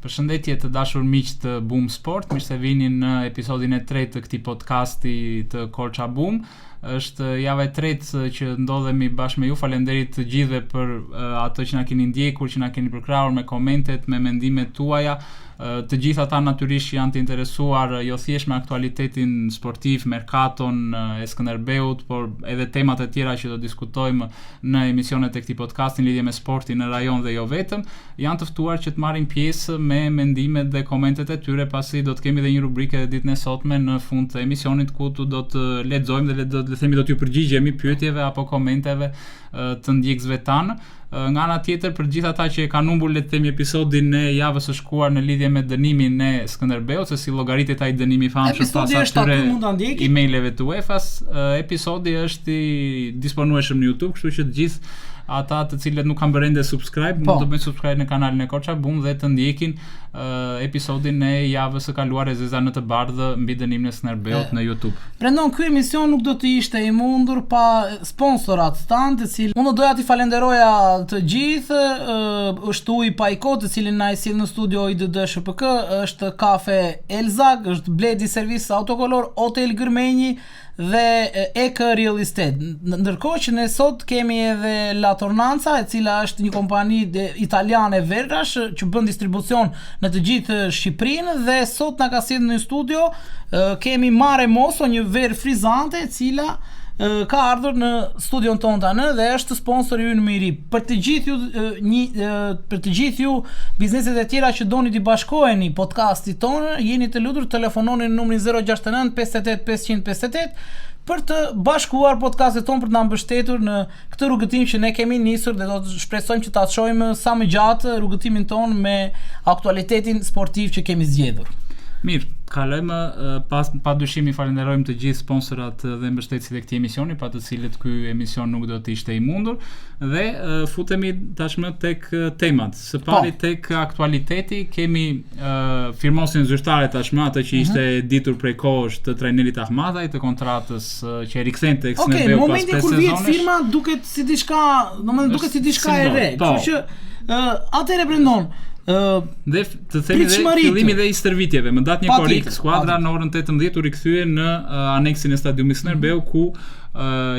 Përshëndetje të dashur miq të Boom Sport, mirë se vini në episodin e 3 të këtij podcasti të Korça Boom. Është java e tretë që ndodhemi bashkë me ju. Faleminderit të gjithëve për ato që na keni ndjekur, që na keni përkrahur me komentet, me mendimet tuaja. Të gjithë ata natyrisht janë të interesuar jo thjesht me aktualitetin sportiv, merkaton e Skënderbeut, por edhe temat e tjera që do diskutojmë në emisionet e këtij podcasti në lidhje me sportin në rajon dhe jo vetëm. Janë të ftuar që të marrin pjesë me mendimet dhe komentet e tyre, pasi do të kemi edhe një rubrikë ditën e sotme në fund të emisionit ku do të lexojmë dhe do t'ju përgjigjemi pyetjeve apo komenteve të ndjekësve tanë. Nga ana tjetër, për gjithë ata që kanë humbur le të themi episodin e javës së shkuar në lidhje me dënimin e Skënderbeut, se si llogaritet ai dënimi i famshëm pas atyre emaileve të UEFA-s, episodi është i disponueshëm në YouTube, kështu që të gjithë ata të cilët nuk kanë bërë ende subscribe, mund të bëjnë subscribe në kanalin e Korça Boom dhe të ndjekin episodin e javës së kaluar e Zeza në të bardhë mbi dënimin e Skënderbeut në YouTube. Prandon ky emision nuk do të ishte i mundur pa sponsorat tanë, të cilë unë doja t'i falenderoja të gjithë, është Uji Pajko, të cilin na i sill në studio IDD SHPK, është Kafe Elzag, është Bledi Servis Autokolor, Hotel Gërmenji dhe Ek Real Estate. Ndërkohë që ne sot kemi edhe La Tornanza, e cila është një kompani italiane verrash që bën distribucion në të gjithë Shqipërinë, dhe sot na ka sjellë në studio kemi Mare Moso, një verë frizante e cila ka ardhur në studion tonë tani dhe është sponsori ynë më i ri. Për të gjithë ju bizneset e tjera që doni të bashkoheni podcastit tonë, jeni të lutur telefononi në numrin 069 58 558 për të bashkuar podcastin tonë, për të na mbështetur në këtë rrugëtim që ne kemi nisur, dhe do të shpresojmë që ta shohim sa më gjatë rrugëtimin tonë me aktualitetin sportiv që kemi zgjedhur. Mirë, kalojmë pa dyshim i falenderojmë të gjithë sponsorat dhe mbështetësit e këtij emisioni, pa të cilët ky emision nuk do të ishte i mundur, dhe futemi tashmë tek temat. Së pari tek aktualiteti, kemi firmosin zyrtare tashmë, atë që ishte ditur prej kohësh të trajnerit Ahmataj, të kontratës që e rikthente tek Skënderbeu pas 5 sezonesh. Momentin kur vjet firma duket si diçka e re, kështu që atëherë prandon dhe të themi dhe fillimi dhe i stërvitjeve. Më datë një korik, skuadra në orën 18 u rikthye në aneksin e stadiumit Skënderbeu, ku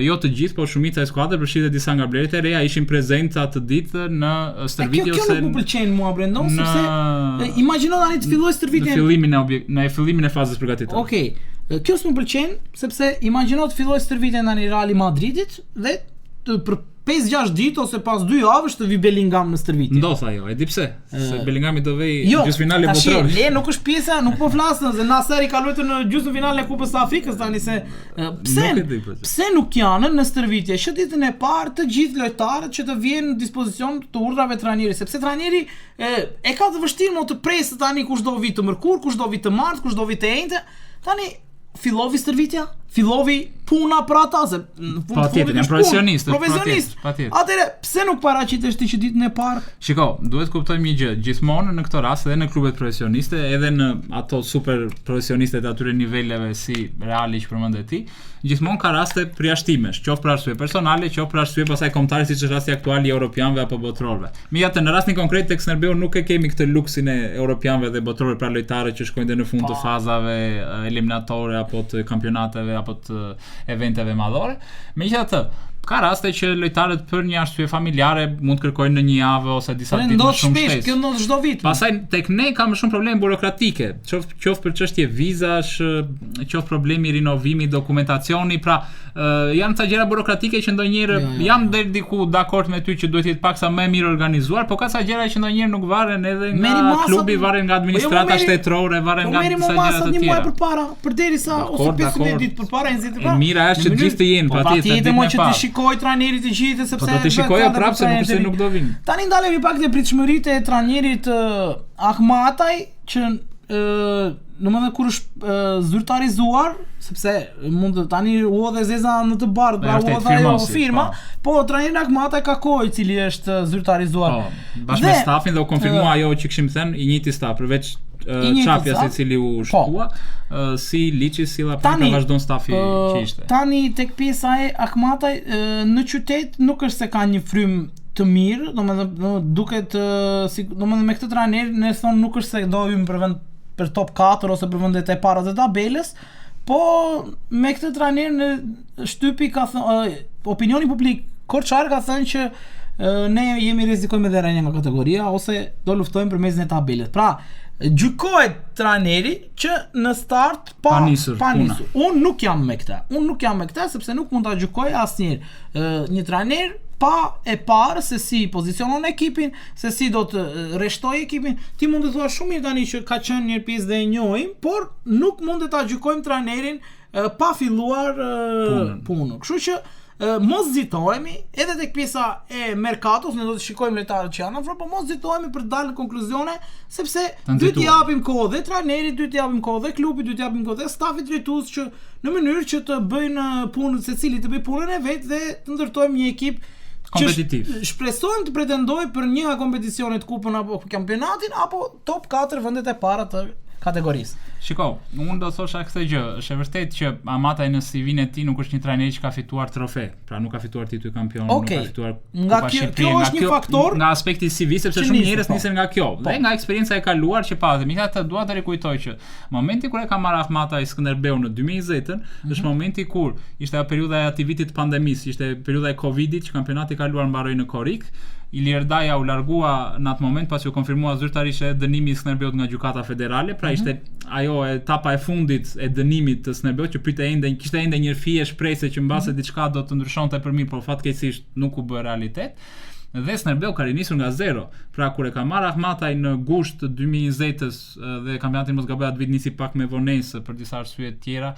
jo të gjithë, por shumica e skuadrës, përfshirë dhe disa nga blerët e reja, ishin prezenca atë ditë në stërvitje. Kjo nuk më pëlqen mua, Brendon, sepse imagjino tani të filloj stërvitjen në fillimin e fazës përgatitore. Okej. Kjo s'më pëlqen, sepse imagjino të filloj stërvitjen tani Real Madridit dhe për 5-6 ditë ose pas 2 javësh të vi Bellingham në stërvitje. Ndodh ajo, e di pse? Se Bellingami do vej gjysmëfinale botrore. Jo, nuk është pjesa, nuk po flasën se Naseri ka luajtur në gjysmëfinalen e Kupës së Afrikës tani, se pse nuk janë në stërvitje që ditën e parë të gjithë lojtarët që të vijnë në dispozicion të urdhrave të trajnerit, sepse trajneri e ka të vështirë më të presë tani kush do vi të mërkur, kush do vi të martë, kush do vi të enjte. Tani fillovi stërvitja, fillovi puna për ata, se patjetër janë profesionistë. Atëherë pse nuk paraqitesh ti që ditën e parë? Shiko, duhet kuptojmë një gjë, gjithmonë në këtë rast, edhe në klubet profesioniste, edhe në ato super profesioniste të atyre niveleve si Reali që përmendet ti, gjithmonë ka raste përjashtimesh, qoftë për arsye personale, qoftë për arsye pasaj kombëtare, siç është rasti aktual i europianëve apo botrorëve. Megjithatë, në rastin konkret tek Skënderbeu nuk e kemi këtë luksin e europianëve dhe botrorëve, pra lojtarët që shkojnë në fund të fazave eliminatore apo të kampionateve apo të eventeve madhore. Megjithatë, ka raste që lojtarët për një arsye familjare mund të kërkojnë në një javë ose disa ditë më shumë shtesë. Kjo ndodh çdo vit. Pastaj tek ne ka më shumë probleme burokratike, qoftë për çështje vizash, qoftë problemi rinovimi dokumentacioni, pra janë ca gjëra burokratike që ndonjëherë jam deri diku dakord me ty që duhet të jetë paksa më mirë organizuar, por ka ca gjëra që ndonjëherë nuk varen edhe nga klubi, varen nga administrata shtetërore, varen nga disa gjëra të tjera. Një muaj përpara, përderisa ose 15 ditë përpara nxjerrë. Mira është që gjithë të jenë, patjetër. Shikoj trajnerit të gjithë, sepse do të shikojë prapë se nuk do vinë. Tani ndalemi pak te pritshmëritë e trajnerit Ahmataj, që domethënë kur është zyrtarizuar, sepse mund të tani u dhe Zeza në të bardhë, pra u dha ajo firma, po trajneri Ahmataj ka kohë i cili është zyrtarizuar. Bashkë me stafin dhe u konfirmua ajo që kishim thënë, i njëjti staf, përveç Çapjas i cili u shtua, si Liçi silla pa vazhdon stafi që ishte. Tani tek pjesa e Ahmataj në qytet nuk është se ka një frymë të mirë, domethënë duket si domethënë me këtë trajner ne thon nuk është se do hyjmë për top 4 ose për vendet e para të tabelës, po me këtë trajner në shtypi ka opinioni publik Korçar ka thënë që ne jemi rrezikojmë edhe rënje nga kategoria ose do luftojmë për mesin e tabelës. Pra, gjykohet trajneri që në start pa nisur. Unë nuk jam me këtë, sepse nuk mund ta gjykoj asnjëherë një trajner pa e parë se si pozicionon ekipin, se si do të rreshtoj ekipin. Ti mund të thua shumë mirë tani që ka qenë një pjesë dhe e njohim, por nuk mund të ta gjykojmë trajnerin pa filluar punën. Kështu që mos zitohemi edhe tek pjesa e merkatos, ne do të shikojmë lojtarët që janë afër, por mos zitohemi për të dalë në konkluzione, sepse duhet t'i japim kohë dhe trajnerit, duhet t'i japim kohë dhe klubit, duhet t'i japim kohë dhe stafit drejtues që në mënyrë që të bëjnë punën, secili të bëjë punën e vet dhe të ndërtojmë një ekip kompetitiv. Shpresojmë të pretendojë për një nga kompeticionet, kupën apo kampionatin apo top 4 vendet e para të kategorisë. Shiko, unë do thosha këtë gjë, është e vërtetë që Amataj në CV-n e tij nuk është një trajner që ka fituar trofe, pra nuk ka fituar titull kampion, nuk ka fituar Kupa Shqipërisë. Kjo është një faktor nga aspekti CV, sepse shumë njerëz nisen nga kjo. Dhe nga eksperjenca e kaluar që patëm, megjithatë dua të rikujtoj që momenti kur e ka marrë Amataj Skënderbeu në 2020-ën, është momenti kur ishte periudha e aktivitit të pandemisë, ishte periudha e Covidit, që kampionati i kaluar mbaroi në korrik. Ilir Daja u largua në atë moment pasi u konfirmua zyrtarisht dënimi i Skënderbeut nga gjykata federale, pra ishte ajo etapa e fundit e dënimit të Skënderbeut që kishte ende një fije shpresë që mbase diçka do të ndryshonte për mirë, por fatkeqësisht nuk u bë realitet. Dhe Skënderbeu ka rinisur nga zero. Pra kur e ka marrë Ahmataj në gusht të 2020-s dhe kampionati mos gaboj atë vit nisi pak me vonesë për disa arsye të tjera,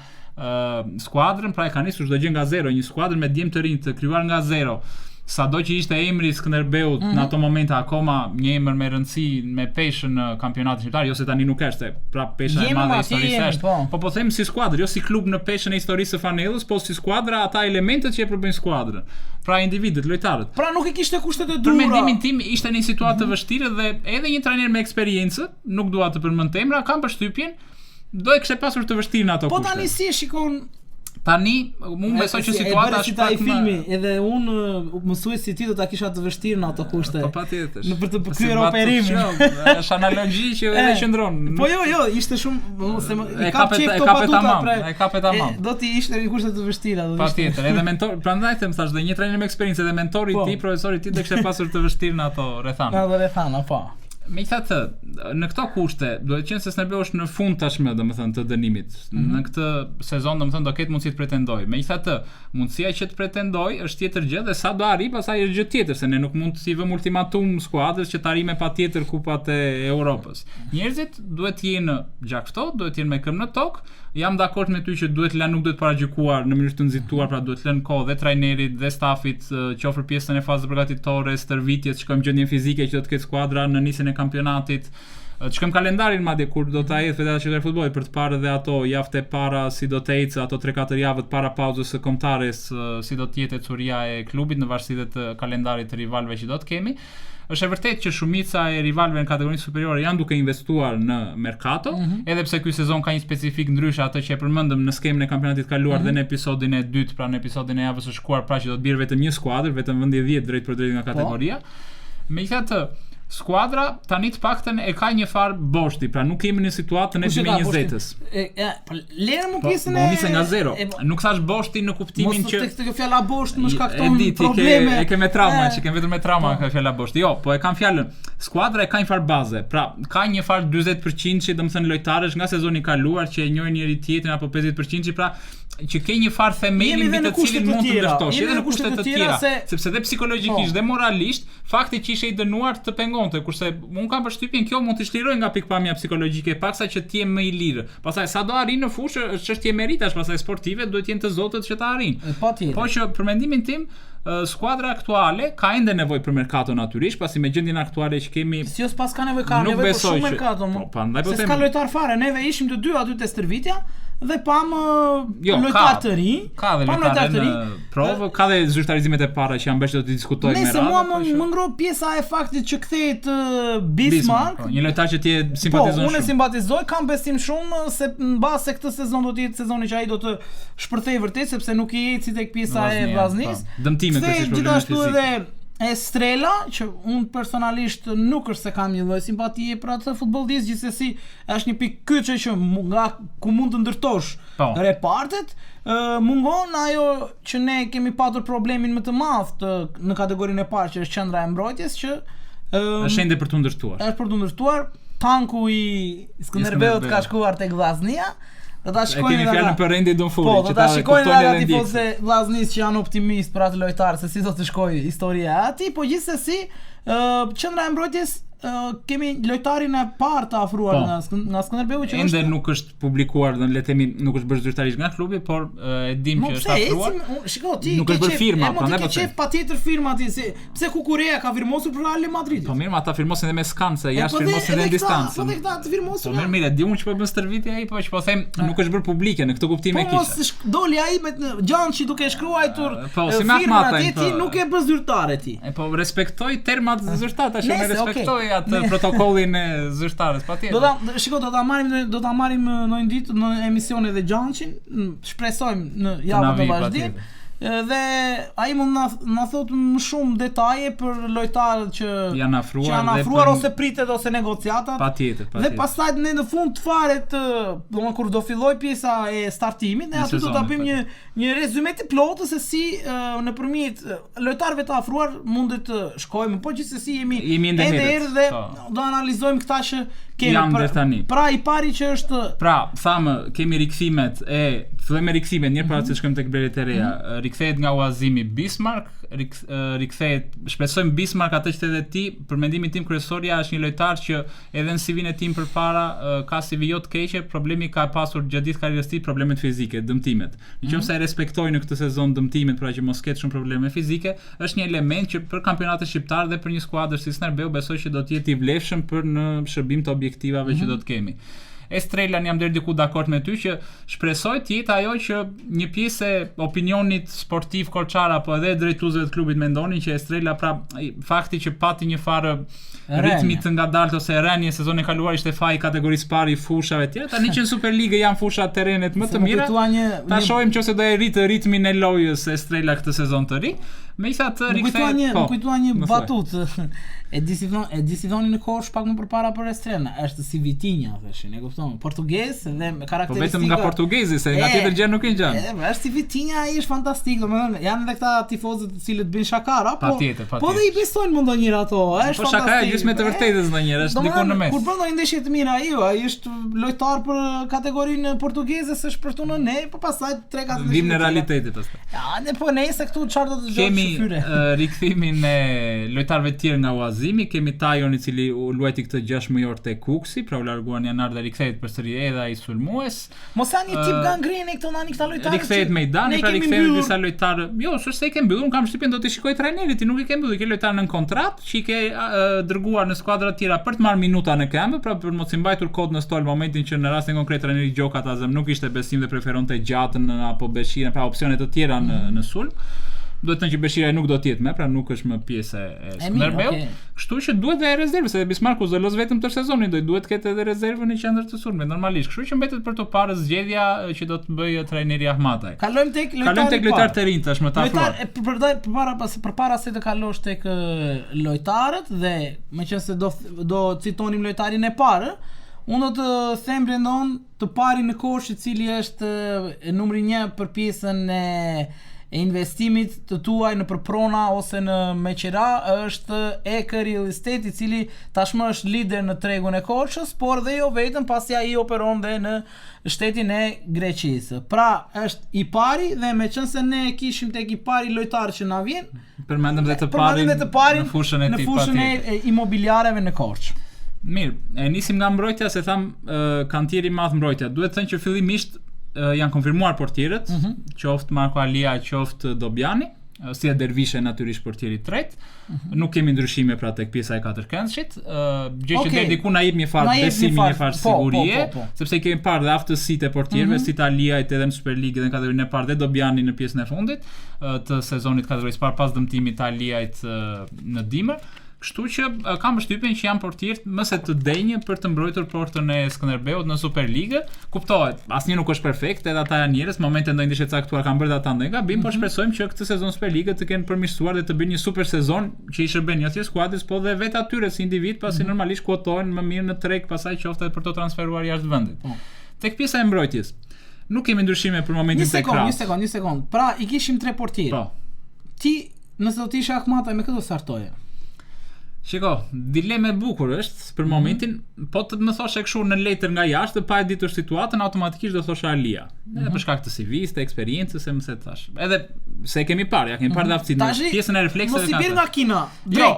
skuadrën pra e ka nisur çdo gjë nga zero, një skuadër me djem të rinj të krijuar nga zero. Sado që ishte emri Skënderbeut në ato momente akoma një emër me rëndësi me peshën në kampionatin shqiptar, jo se tani nuk është, pra pesha e madhe e historisë është. Po them si skuadër, jo si klub në peshën e historisë së Fanellës, po si skuadra ata elementet që e përbëjnë skuadrën. Pra individët, lojtarët. Pra nuk e kishte kushtet e dhura. Për mendimin tim ishte në një situatë të vështirë dhe edhe një trajner me eksperiencë, nuk dua të përmend emra, kam përshtypjen do e kishte pasur të vështirë në ato kushte. Po tani si e shikon? Tani, unë besoj që situata është pak më filmi, edhe unë mësues si ti do ta kisha të vështirë në ato kushte. Po patjetër. Në për të kryer operimin. Është analogji që edhe qëndron. Po jo, ishte shumë se e kapet tamam. Do ti ishte në kushte të vështira, do të ishte. Patjetër, edhe mentor, prandaj them thash dhe një trajner me eksperiencë dhe mentori i tij, profesori i tij do kishte pasur të vështirë në ato rrethana. Në ato rrethana, po. Megjithatë, në këto kushte, duhet të qenë se Skënderbeu është në fund tashmë, domethënë të dënimit. Në këtë sezon domethënë do ketë mundësi të pretendojë. Megjithatë, mundësia që të pretendojë është tjetër gjë dhe sa do arri, pastaj është gjë tjetër, se ne nuk mund të vëmë ultimatum skuadrës që të arrijë me patjetër kupat e Europës. Njerëzit duhet të jenë gjakftohtë, duhet të jenë me këmbë në tokë. Jam dakord me ty që nuk duhet paragjykuar në mënyrë të nxituar, pra duhet lënë kohë dhe trajnerit dhe stafit që ofër pjesën e fazës përgatitore, stërvitjes, shikojmë gjendjen fizike që do të ketë skuadra në nisjen e kampionatit. Shikojmë kalendarin madje kur do ta ecë Federacia Shqiptare e Futbollit për të parë edhe ato javët e para si do të ecë ato 3-4 javët para pauzës së kombëtares, si do të jetë ecuria e klubit në varësi të kalendarit të rivalëve që do të kemi. Është e vërtetë që shumica e rivalëve në kategorinë superiore janë duke investuar në mercato, edhe pse ky sezon ka një specifik ndryshe atë që e përmendëm në skemën e kampionatit kaluar dhe në episodin e dytë, pra në episodin e javës së shkuar, pra që do të bjerë vetëm një skuadër, vetëm vendi 10 drejt për drejt nga kategoria. Megjithatë, skuadra tani të paktën e ka një farë boshti, pra nuk kemi në situatën e 2020-s. Lere më pjesën e nisë nga zero. Nuk thash boshti në kuptimin që mos kjo fjala bosht më shkakton probleme. E ke me trauma, që kem vetëm me trauma kjo fjala boshti. Jo, po e kam fjalën. Skuadra e ka një farë baze. Pra, ka një farë 40% që domethënë lojtarësh nga sezoni i kaluar që e njohin njëri tjetrin apo 50% pra që ke një farë themeli mbi të cilin mund të ndërtosh edhe në kushte të tjera, sepse dhe psikologjikisht dhe moralisht fakti që ishe i dënuar të pengonte, kurse unë kam përshtypjen kjo mund të shlirojë nga pikpamja psikologjike, paksa që ti je më i lirë. Pastaj sa do arrin në fushë është çështje meritash, pastaj sportive duhet të jenë të zotët që ta arrijnë. Po që për mendimin tim skuadra aktuale ka ende nevojë për merkato natyrisht, pasi me gjendjen aktuale që kemi. Si os pas ka nevojë për shumë merkato. Se s'ka lojtar fare, neve ishim të dy aty te stërvitja dhe pam lojtar të rinj. Ka dhe lojtar të rinj. Provë, ka dhe zyrtarizimet e para që janë bërë do të diskutojmë me radhë. Nëse mua më ngro pjesa e faktit që kthehet Bismarck, një lojtar që ti e simpatizon shumë. Po, unë e simpatizoj, kam besim shumë se mbase këtë sezon do të jetë sezoni që ai do të shpërthejë vërtet sepse nuk i eci tek pjesa e vllaznisë. Dëmtime kësaj probleme fizike. Gjithashtu edhe Estrela, që unë personalisht nuk është se kam një lloj simpatie për atë futbollist, gjithsesi është një pikë kyçe që nga ku mund të ndërtosh repartet, mungon ajo që ne kemi patur problemin më të madh në kategorinë e parë, që është qendra e mbrojtjes, që është ende për të ndërtuar. Është për të ndërtuar. Tanku i Skënderbeut ka shkuar tek Vllaznia. Do ta shikojnë kemi fjalën për Rendi Donfuri, po, do ta shikojnë ata tifozë Vllaznis që janë optimist për atë lojtar se si do të shkojë historia e atij, po gjithsesi qendra e mbrojtjes kemi lojtarin e parë të afruar nga Skënderbeu që ende nuk është publikuar, le të themi, nuk është bërë zyrtarisht nga klubi, por e dim që është afruar. Shiko, ti nuk është bërë firma, prandaj po. Ti ke patjetër firma ti, pse Kukurea ka firmosur për Real Madrid. Po mirë, ata firmosin edhe me skanë, se jashtë firmosin edhe në distancë. Po këta të firmosur. Po mirë, di unë që po bën stërvitje ai, po që po them, nuk është bërë publike në këtë kuptim e kishte. Po mos doli ai me Gjançi duke shkruar firma atje, ti nuk e bë zyrtare ti. Po respektoj termat zyrtar, tash më respektoj atë protokollin e zyrtarës, patjetër. Do ta marrim në një ditë në emision edhe Gjançin, shpresojmë në javën e vazhdim. Dhe ai mund na thot më shumë detaje për lojtarët që janë afruar ose pritet ose negociatat. Patjetër. Dhe pastaj ne në fund fare domethënë kur do filloj pjesa e startimit, ne aty do ta bëjmë një rezume të plotë se si nëpërmjet lojtarëve të afruar mundet të shkojmë, po gjithsesi jemi edhe dhe do analizojmë këta që kemi. Pra i pari që është thamë kemi rikthimet fillojmë me rikthimet një para se shkojmë tek blerjet e reja. Rikthehet nga Uazimi Bismarck, rikthehet, shpresojmë Bismarck atë që edhe ti, për mendimin tim kryesorja është një lojtar që edhe në CV-n e tim përpara ka CV jo të keqe, problemi ka pasur gjatë gjithë karrierës së tij problemet fizike, dëmtimet. Nëse e respektoj në këtë sezon dëmtimet pra që mos ketë shumë probleme fizike, është një element që për kampionatin shqiptar dhe për një skuadër si Skënderbeu besoj që do të jetë i vlefshëm për në shërbim të objektivave që do të kemi. Estrela jam deri diku dakord me ty që shpresoj të jetë ajo që një pjesë e opinionit sportiv kolçar apo edhe drejtuesve të klubit mendonin që Estrela pra fakti që pati një farë ritmi të ngadalt ose rënje sezonin e kaluar ishte faji kategorisë parë i fushave të tjera. Tani që në Superligë janë fusha terrenet më të mira. Ta shohim nëse do e rritë ritmin e lojës Estrela këtë sezon të ri. Megjithatë rikthehet. Më kujtua një batutë. E disioni në Korç pak më përpara për Estrela, është si Vitinha, thëshin, e kupton? Portugez dhe me karakteristika. Po vetëm nga portugezi, se nga tjetër gjë nuk i ngjan. Është si Vitinha, ai është fantastik, domethënë janë edhe këta tifozë të cilët bëjnë shakara, patjetër. Po dhe i besojnë më ndonjëherë ato, është fantastik. Po shaka është me të vërtetës ndonjëherë, është diku në mes. Kur bën ndonjë ndeshje të mirë ai është lojtar për kategorinë portugeze, s'është për tonë ne, po pastaj 3-4 vim në realiteti pastaj. Ja, ne po nëse këtu çfarë do të dëgjojmë fyre. Kemi rikthimin e lojtarëve të tjerë nga Uazimi, kemi Tajon i cili u luajti këtë 6 mujor te Kuksi, pra u larguan janar dhe rikthehet përsëri edhe ai sulmues. Mos janë një tip gangreni këto nani këta lojtarë. Rikthehet Mejdani, pra rikthehen disa lojtarë. Jo, s'është se i ke mbyllur, kam shtypjen do të shikoj trajnerit, ti nuk i ke mbyllur, ke lojtar në kontratë, që i ke dërguar në skuadra të tjera për të marrë minuta në këmbë, pra për mos i mbajtur kod në stol momentin që në rastin konkret trajneri Gjoka Tazem nuk ishte besim dhe preferonte Gjatën apo Beshirin, pra opsione të tjera në sulm. Duhet të thënë që Beshira nuk do të jetë më, pra nuk është më pjesë e Skënderbeu. Kështu që duhet dhe rezervë, se Bismarku zëlos vetëm të sezonin, duhet të ketë edhe rezervën në qendër të sulmit normalisht. Kështu që mbetet për të parë zgjedhja që do të bëjë trajneri Ahmataj. Kalojmë tek lojtarët e rinj tash më ta afruar. Përpara se të kalosh tek lojtarët dhe meqense do citonim lojtarin e parë, unë do të them Brendon të parin në Korç, i cili është numri 1 për pjesën e investimit të tuaj në përprona ose në meqera, është Eke Real Estate, i cili tashmë është lider në tregun e Korçës, por dhe jo vetëm, pasi ai operon dhe në shtetin e Greqisë. Pra është i pari dhe meqense ne kishim tek i pari lojtar që na vjen, përmendëm dhe të parin në fushën e imobiliareve në Korçë. Mirë, e nisim nga mbrojtja, se tham kantieri i madh mbrojtja. Duhet të thënë që fillimisht janë konfirmuar portierët, qoftë Marko Alia, qoftë Dobjani, si e Dervishe natyrisht portieri i tretë. Nuk kemi ndryshime pra tek pjesa e katërkëndshit, gjë që deri diku na jep një farë besimi, një farë sigurie, sepse kemi parë dhe aftësitë e portierëve, si Italiajt edhe në Superligë dhe në kategorinë e parë dhe Dobjani në pjesën e fundit të sezonit kategorisë parë pas dëmtimit të Italiajt në dimër. Kështu që kam përshtypjen që janë portierët më se të denjë për të mbrojtur portën e Skënderbeut në Superligë. Kuptohet, asnjë nuk është perfekt, edhe ata janë njerëz, momente ndonjë të caktuar kanë bërë ata ndonjë gabim, por shpresojmë që këtë sezon Superligë të kenë përmirësuar dhe të bëjnë një super sezon që i shërben jo thjesht skuadrës, po dhe vetë atyre si individ, pasi normalisht kuotohen më mirë në treg, pastaj qoftë për të transferuar jashtë vendit. Tek pjesa e mbrojtjes. Nuk kemi ndryshime për momentin tek krahas. Një sekond. Pra i kishim 3 portierë. Po. Ti nëse do të ishe Ahmata me këtë do startoje. Shiko, dilema e bukur është për momentin, po të më thoshe kështu në letër nga jashtë, pa e ditur situatën, automatikisht do thosha Alia. Edhe për shkak të CV-s, të eksperiencës, se më se thash. Edhe se kemi parë, ja kemi parë daftësinë, në pjesën e reflekseve. Mos i bjerë nga kina. Jo.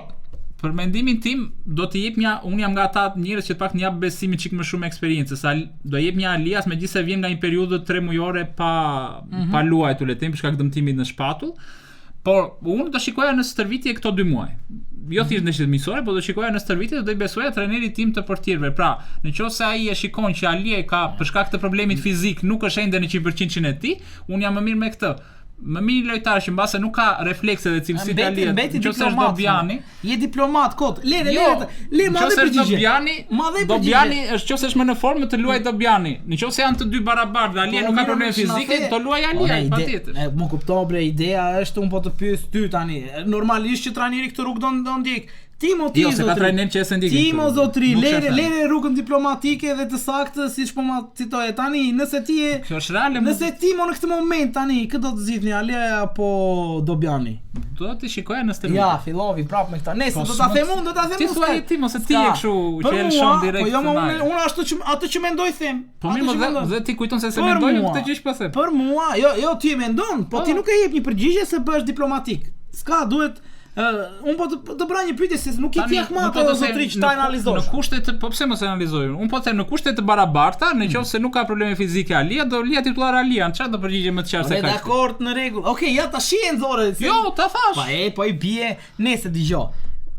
Për mendimin tim do të jep unë jam nga ata njerëz që të paktën jap besimin çik më shumë eksperiencë, sa do jep një Alias megjithëse vjen nga një periudhë 3 mujore pa luajtur le të them për shkak dëmtimit në shpatull. Por unë do shikoja në stërvitje këto 2 muaj. Jo thjesht në shitmisore, por do shikoja në stërvitje dhe do i besoja trajnerit tim të portierëve. Pra, nëse ai e shikon që Alia ka për shkak të problemit fizik nuk është ende në 100% e tij, unë jam më mirë me këtë. Më mirë lojtar që mbase nuk ka reflekse dhe cilësitë e Alias. Nëse është Dobiani, je diplomat kot. Le madhe përgjigje. Dobiani është nëse është më në formë të luajë Dobiani. Nëse janë të dy barabartë, Alia nuk ka probleme fizike, do luajë Alia patjetër. Më kuptoj bre, ideja është un po të pyes ty tani. Normalisht që trajneri këtë rrugë do ndjek. Timo jo, se ka trajner që e se ndikë. Timo zotri, lere rrugën diplomatike dhe të saktë, siç po ma citoje tani, nëse ti e nëse Timo në këtë moment tani, kë do të zgjidhni Alia apo Dobiani? Do të shikoja në stërvitje. Ja, fillovi prapë me këtë. Nëse do ta them unë, Ti thua Timo se ti je kështu që e lëshon direkt. Po jo, unë atë që mendoj them. Po mirë, dhe ti kujton se mendoj këtë gjë që po them. Për mua, jo ti e mendon, po ti nuk e jep një përgjigje se bësh diplomatik. S'ka, duhet unë po të bëra një pyetje se nuk i ti Ahmata zotri që ta analizosh. Në kushte po pse mos e analizoj? Unë po them në kushte të barabarta, nëse nuk ka probleme fizike Alia, do Alia titullare Alia. Çfarë do përgjigje më të qartë se kaq? Dakord, në rregull. Okej, ja tash e nxorë. Jo, ta thash. Po i bie, nëse dëgjoj.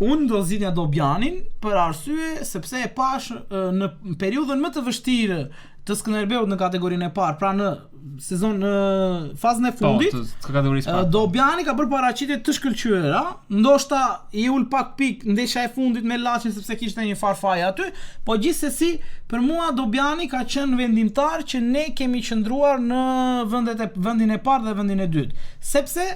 Unë do zgjidhja Dobianin për arsye sepse e pash në periudhën më të vështirë të Skënderbeut në kategorinë e parë, pra në sezon në fazën e fundit. Po, kategorisë parë. Dobiani ka bërë paraqitje të shkëlqyera, ndoshta i ul pak pikë ndeshja e fundit me Laçin sepse kishte një farfaj aty, po gjithsesi për mua Dobiani ka qenë vendimtar që ne kemi qëndruar në vendin e parë dhe vendin e dytë. Sepse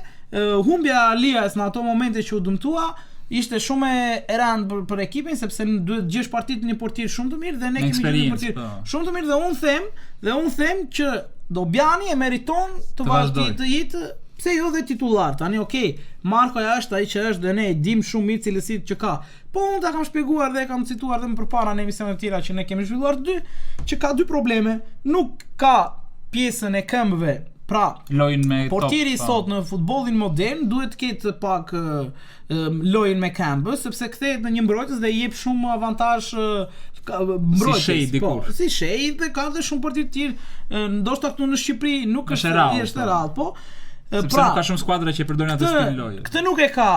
humbja e Alias në ato momente që u dëmtua ishte shumë e rëndë për ekipin sepse duhet gjesh partitë një portier shumë të mirë dhe ne kemi një portier shumë të mirë dhe unë them që Dobiani e meriton të vazhdojë të jetë pse jo dhe titullar. Tani okay, Markoja është ai që është dhe ne dim shumë mirë cilësitë që ka. Po unë ta kam shpjeguar dhe kam cituar edhe më përpara në emisionet të tjera që ne kemi zhvilluar që ka 2 probleme. Nuk ka pjesën e këmbëve. Pra, portieri sot në futbollin modern duhet të ketë pak lojën me këmbë, sepse kthehet në një mbrojtës dhe i jep shumë avantazh mbrojtës. Si shej dhe ka dhe shumë portier të tjerë, ndoshta këtu në Shqipëri nuk është rrallë, po. Sepse nuk ka shumë skuadra që përdorin atë stil loje. Këtë nuk e ka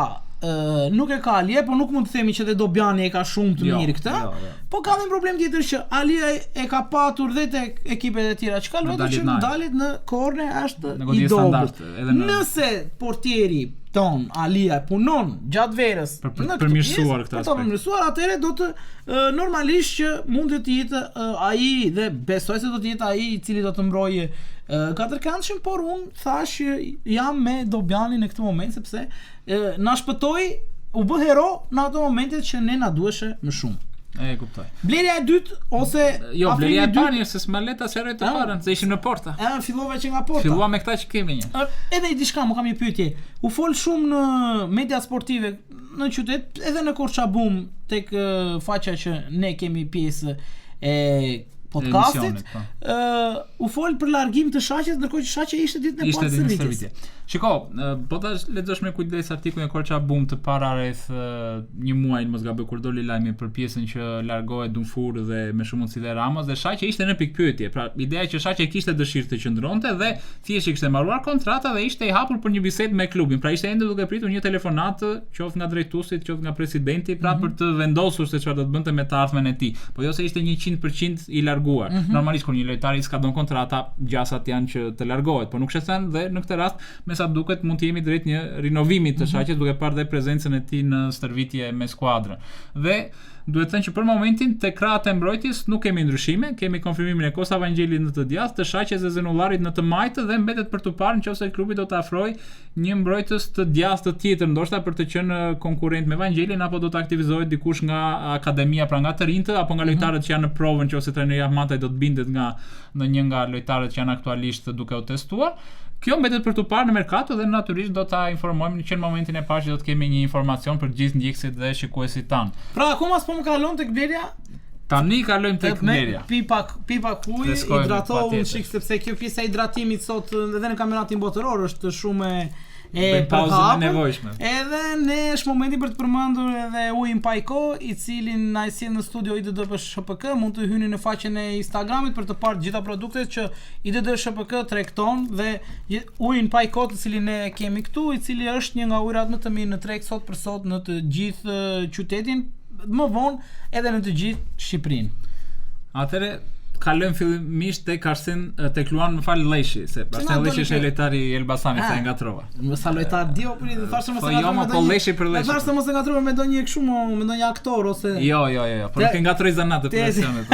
Alia, po nuk mund të themi që dhe Dobiani e ka shumë të mirë këtë. Po ka një problem tjetër që Alia e ka patur dhe tek ekipet e tjera që ka luajtur që dalet në korne është i dobët. Nëse portieri ton Alia punon gjatë verës për përmirësuar këtë aspekt. Për përmirësuar atëherë do të normalisht që mund të jetë ai dhe besoj se do të jetë ai i cili do të mbrojë katërkantshëm, por unë thash jam me Dobianin në këtë moment sepse na shpëtoi, u bë hero në ato momentet që ne na duheshe më shumë. E kuptoj. Blerja e dytë ose blerja e parë se s'maleta se rreth të parën, se ishim në porta. Fillova që nga porta. Fillova me këta që kemi një. Edhe diçka, më kam një pyetje. U fol shumë në media sportive në qytet, edhe në Korçabum tek faqja që ne kemi pjesë e podcastit. U fol për largim të shaqes, ndërkohë që shaqja ishte ditën e parë të servitjes. Shiko, po ta lexosh me kujdes artikullin e Korçabum të para rreth një muaji mos gaboj kur doli lajmi për pjesën që largohet Dunfur dhe me shumë mundësi dhe Ramos dhe shaqja ishte në pikpyetje. Pra ideja që shaqja kishte dëshirë të qëndronte dhe thjesht kishte marruar kontrata dhe ishte i hapur për një bisedë me klubin. Pra ishte ende duke pritur një telefonat qoftë nga drejtuesit, qoftë nga presidenti, pra për të vendosur se çfarë do të bënte me të ardhmen e tij. Po jo se ishte 100% i larguar larguar. Normalisht kur një lojtar i skadon kontrata, gjasat janë që të largohet, por nuk shqetëson dhe në këtë rast me sa duket mund të jemi drejt një rinovimi të shaqes duke parë dhe prezencën e tij në stërvitje me skuadrën. Dhe duhet të thënë që për momentin te krahët e mbrojtjes nuk kemi ndryshime, kemi konfirmimin e Kosta Vangelit në të djathtë, të Shaqes dhe Zenullarit në të majtë dhe mbetet për të parë nëse klubi do të afrojë një mbrojtës të djathtë tjetër, ndoshta për të qenë konkurrent me Vangelin apo do të aktivizohet dikush nga akademia, pra nga të rinjtë apo nga lojtarët që janë në provën nëse trajneri Ahmataj do të bindet nga në një nga lojtarët që janë aktualisht duke u testuar. Kjo mbetet për të parë në merkato dhe natyrisht do ta informojmë që në momentin e parë që do të kemi një informacion për gjithë ndjekësit dhe shikuesit tanë. Pra akoma s'po më kalon tek blerja? Tani kalojmë tek blerja. Pipa ujë, hidratohu shik sepse kjo pjesa e hidratimit sot edhe në kampionatin botëror është shumë e nevojshme. Edhe ne është momenti për të përmendur edhe ujin Pajko, i cili na sjell në studio IDD-SHPK, mund të hyni në faqen e Instagramit për të parë gjitha produktet që IDD-SHPK tregton dhe ujin Pajko, të cilin ne kemi këtu, i cili është një nga ujërat më të mirë në treg sot për sot në të gjithë qytetin, më vonë edhe në të gjithë Shqipërinë. Atëre kalojmë fillimisht tek Arsen tek Luan, më fal Lleshi, se pastaj Lleshi është lojtari i Elbasanit, se ngatrova. Më sa lojtar dio për i thashë mos e ngatrova. Po Lleshi për Lleshi. Thashë mos e ngatrova me ndonjë kështu, me ndonjë aktor ose. Jo, po nuk e ngatroj zanat të profesionet.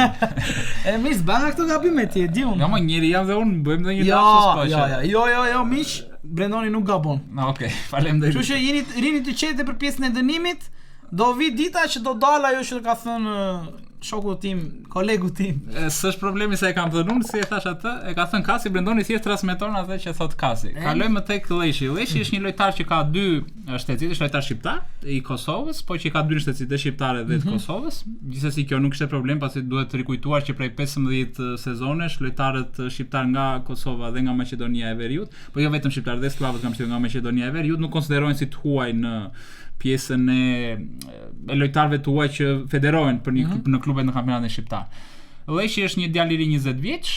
E mis bën këto gabime ti, e di unë. Jo, më njëri jam dhe unë bëjmë ndonjë lapsus po. Jo, miq, Brendoni nuk gabon. Okej, faleminderit. Kështu që rini të qetë për pjesën e dënimit. Do vi dita që do dal ajo që ka thënë shoku tim, kolegu tim. S'është problemi se e kam thënë unë, si e thash atë, e ka thënë Kasi, Brendoni thjesht transmeton atë që thot Kasi. Kalojmë tek Lleshi. Lleshi është një lojtar që ka dy shtetësi, është lojtar shqiptar i Kosovës, po që ka dy shtetësi të shqiptare dhe të Kosovës. Gjithsesi kjo nuk ishte problem, pasi duhet të rikujtuar që prej 15 sezonesh lojtarët shqiptar nga Kosova dhe nga Maqedonia e Veriut, po jo vetëm shqiptar dhe slavët kam thënë nga Maqedonia e Veriut, nuk konsiderohen si të huaj në pjesën e lojtarëve të huaj që federohen për në klubet në kampionatin shqiptar. Lleshi është një djalë i ri 20 vjeç,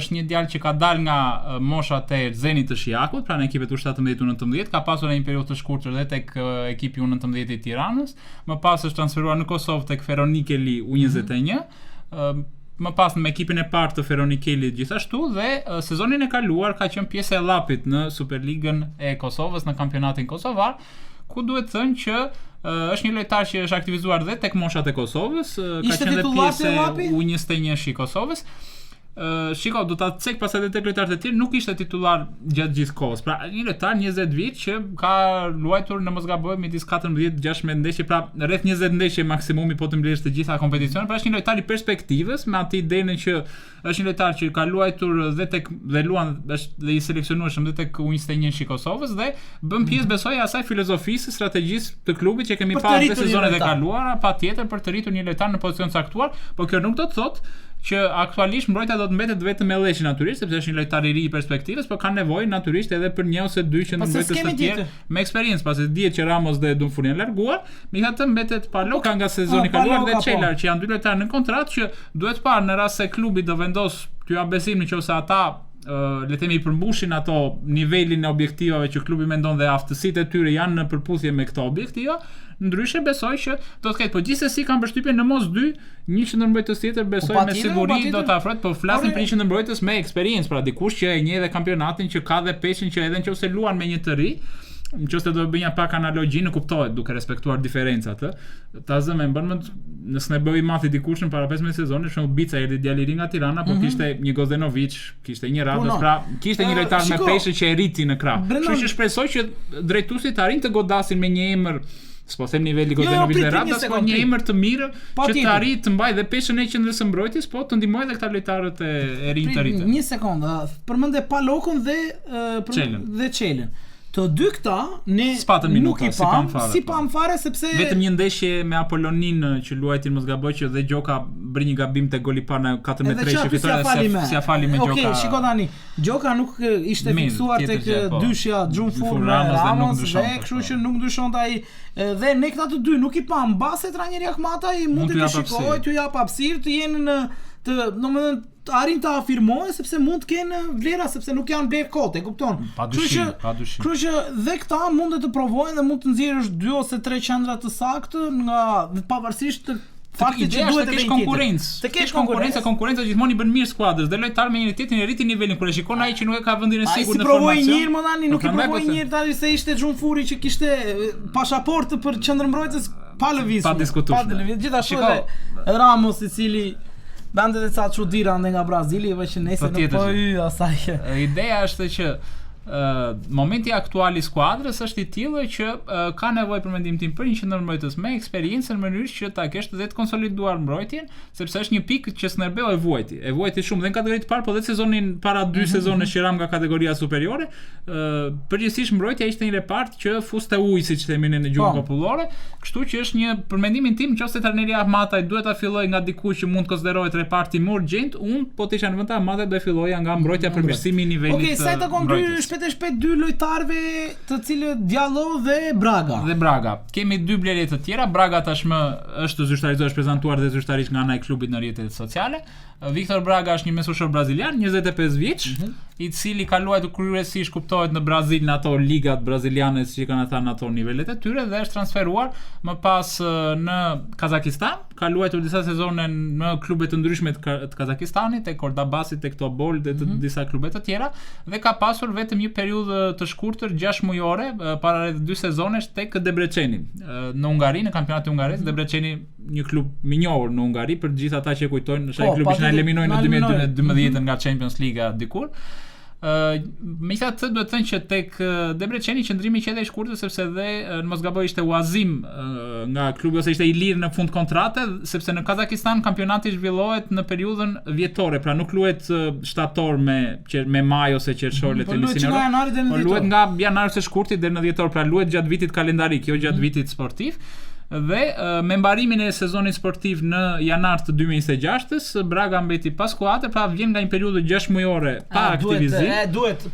është një djalë që ka dalë nga moshat e Zenit të Shijakut, pra në ekipet U17 U19, ka pasur një periudhë të shkurtër dhe tek ekipi U19 i Tiranës, më pas është transferuar në Kosovë tek Feronikeli U21, më pas në ekipin e parë të Feronikelit gjithashtu dhe sezonin e kaluar ka qenë pjesë e llapit në Superligën e Kosovës në kampionatin kosovar, ku duhet thënë që është një lojtar që është aktivizuar dhe tek moshat e Kosovës, ka qenë dhe pjesë e U21 i Kosovës. Shiko, do ta cek pastaj tek lojtarët e tjerë, nuk ishte titular gjatë gjithë kohës. Pra, një lojtar 20 vjeç që ka luajtur në mos gaboj midis 14-16 ndeshje, pra rreth 20 ndeshje maksimumi po të mbledhësh të gjitha kompeticionet. Pra është një lojtar i perspektivës, me atë idenë që është një lojtar që ka luajtur dhe luan është dhe i seleksionueshëm dhe tek U21 i Kosovës dhe bën pjesë besoj asaj filozofisë, strategjisë të klubit që kemi parë në sezonet e kaluara, patjetër për të rritur një lojtar në pozicion caktuar, por kjo nuk do të thotë që aktualisht mbrojtja do të mbetet vetëm me Lleshi natyrisht, sepse është një lojtar i ri i perspektivës, por ka nevojë natyrisht edhe për një ose dy që në mbrojtës të tjerë me eksperiencë, pasi dihet që Ramos dhe Dumfuri janë larguar, megjithatë mbetet Paloka nga sezoni kaluar dhe Çelar që janë dy lojtarë në kontratë që duhet parë në rast se klubi do vendos t'ju jap besim nëse ata le të themi përmbushin ato nivelin e objektivave që klubi mendon dhe aftësitë e tyre janë në përputhje me këto objektiva. Ndryshe besoj që do të ketë, po gjithsesi kanë përshtypjen në mos 2, një qendërmbrojtës tjetër besoj me siguri do të afrohet, po flasim për një qendërmbrojtës me eksperiencë, pra dikush që e njeh edhe kampionatin, që ka dhe peshin që edhe nëse luan me një të ri, nëse do bëj një pak analogji, në kuptohet duke respektuar diferencat, ta zëmë bën më nëse ne bëj mati dikush në para 15 sezone, shumë Bica erdhi djali i ri nga Tirana, po kishte një Gozdenovic, kishte një Rados, pra kishte një lojtar me peshë që e rriti në krah. Kështu që shpresoj që drejtuesit të arrin të godasin me një emër, s'po them niveli Gozdenovic dhe Radas, po një emër të mirë që të arrijë të mbajë dhe peshën e qendrës së mbrojtjes, po të ndihmojë edhe këta lojtarët e rinj të rritë. Një sekondë, përmendë Palokun dhe Çelën. Të dy këta ne nuk i pam fare sepse vetëm një ndeshje me Apollonin që luajti mos gaboj që dhe Gjoka bëri një gabim te goli pa në 14-3 fitore si afali me Gjoka. Okej, shiko tani. Gjoka nuk ishte fiksuar tek dyshja Xhunfur me Ramos dhe kështu që nuk ndryshonte ai dhe ne këta të dy nuk i pam mbase trajneri Ahmataj mund të shikojë, t'u jap hapësirë, të jenë në domethënë arrin të afirmojë sepse mund të kenë vlera sepse nuk janë vlerë kote, kupton? Kështu që dhe këta mund të provojnë dhe mund të nxjerrësh 2 ose 3 qendra të saktë nga pavarësisht fakti që duhet të vjen konkurrencë. Të kesh konkurrencë gjithmonë i bën mirë skuadrës dhe lojtar me njëri tjetrin e rritin nivelin kur e shikon ai që nuk e ka vendin e sigurt në formacion. Ai si provoi një herë më tani, nuk e provoi një herë tani se ishte Xhun Furi që kishte pasaportë për qendërmbrojtës pa lëvizje. Pa diskutuar. Gjithashtu edhe Ramos i cili bande të ca çuditëra ande nga Brazili, që nëse nuk po asaj. Ideja është që momenti aktual i skuadrës është i tillë që ka nevojë për mendimin tim për një qendërmbrojtës me eksperiencë në mënyrë që ta kesh të konsoliduar mbrojtjen, sepse është një pikë që Snerbeu e vuajti shumë dhe në kategoritë parë, po dhe sezonin para 2 sezonesh që ram nga kategoria superiore, përgjithsisht mbrojtja ishte një repart që fuste ujë, siç themin në gjuhën popullore, kështu që është një për mendimin tim, nëse trajneri Ahmataj duhet ta fillojë nga diku që mund të konsiderohet reparti më urgjent, unë po të isha në vend të Ahmataj do e filloja nga mbrojtja për mirësimin e nivelit. Okej, sa të konë shpejt dy lojtarëve të cilët Diallo dhe Braga. Kemi 2 blerje të tjera. Braga tashmë është zyrtarizuar, është prezantuar dhe zyrtarisht nga ana e klubit në rrjetet sociale. Viktor Braga është një mesfushor brazilian, 25 vjeç, i cili ka luajtur kryesisht kuptohet në Brazil në ato ligat braziliane që kanë ata në ato nivelet e tyre dhe është transferuar më pas në Kazakistan, ka luajtur disa sezone në klube të ndryshme të Kazakistanit, tek Ordabasi, tek Tobol dhe të disa klube të tjera dhe ka pasur vetëm një periudhë të shkurtër 6 mujore para rreth 2 sezonesh tek Debreceni në Hungari, në kampionatin hungarez. Debreceni një klub më i njohur në Hungari për gjithë ata që kujtojnë, është ai klubi që na eliminoi në 2012 nga Champions League dikur. Megjithatë duhet të thënë që tek Debreceni qëndrimi që edhe i shkurtër, sepse edhe në mos gaboj ishte Uazim nga klubi ose ishte i lirë në fund kontrate, sepse në Kazakistan kampionati zhvillohet në periudhën vjetore, pra nuk luhet shtator me maj ose qershor le të themi, por luhet nga janar ose shkurti deri në dhjetor, pra luhet gjatë vitit kalendarik, jo gjatë vitit sportiv. Dhe me mbarimin e sezonit sportiv në janar të 2026-s, Braga mbeti pa skuadër, pra vjen nga një periudhë 6 mujore pa aktivizim.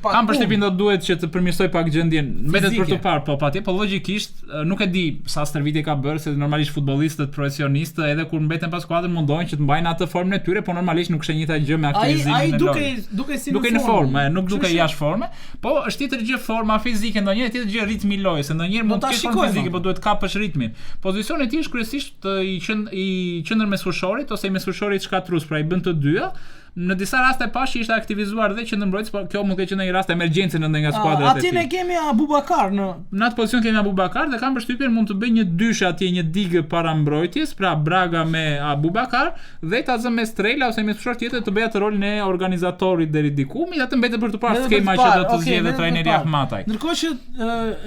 Kam përshtypjen do duhet që të përmirësoj pak gjendjen, mbetet për të parë, po logjikisht nuk e di sa stërvitje ka bërë, se normalisht futbollistët profesionistë edhe kur mbeten pa skuadër mundohen që të mbajnë atë formën e tyre, po normalisht nuk shenjit ai gjë me aktivizimin e lojës. Ai duke si në formë, nuk duke jashtë forme, po është tjetër gjë forma fizike, ndonjëherë tjetër gjë ritmi i lojës, ndonjëherë mund të kesh formë fizike, po duhet kapësh ritmin. Pozicioni i tij është kryesisht i qendërmesfushorit ose i mesfushorit shkatrus, pra i bën të dyja. Në disa raste pashi ishte aktivizuar dhe qendërmbrojtës, por kjo mund të ketë qenë një rast emergjencë ndonjë nga skuadrat e tij. Aty ne kemi Abubakar në atë pozicion kemi Abubakar dhe kam përshtypjen mund të bëj një dyshe atje, një digë para mbrojtjes, pra Braga me Abubakar dhe ta zë me Strela ose me mesfushor tjetër të bëja të rolin e organizatorit deri diku, megjithatë mbetet për të parë skema që do të zgjedhë trajneri Ahmataj. Ndërkohë që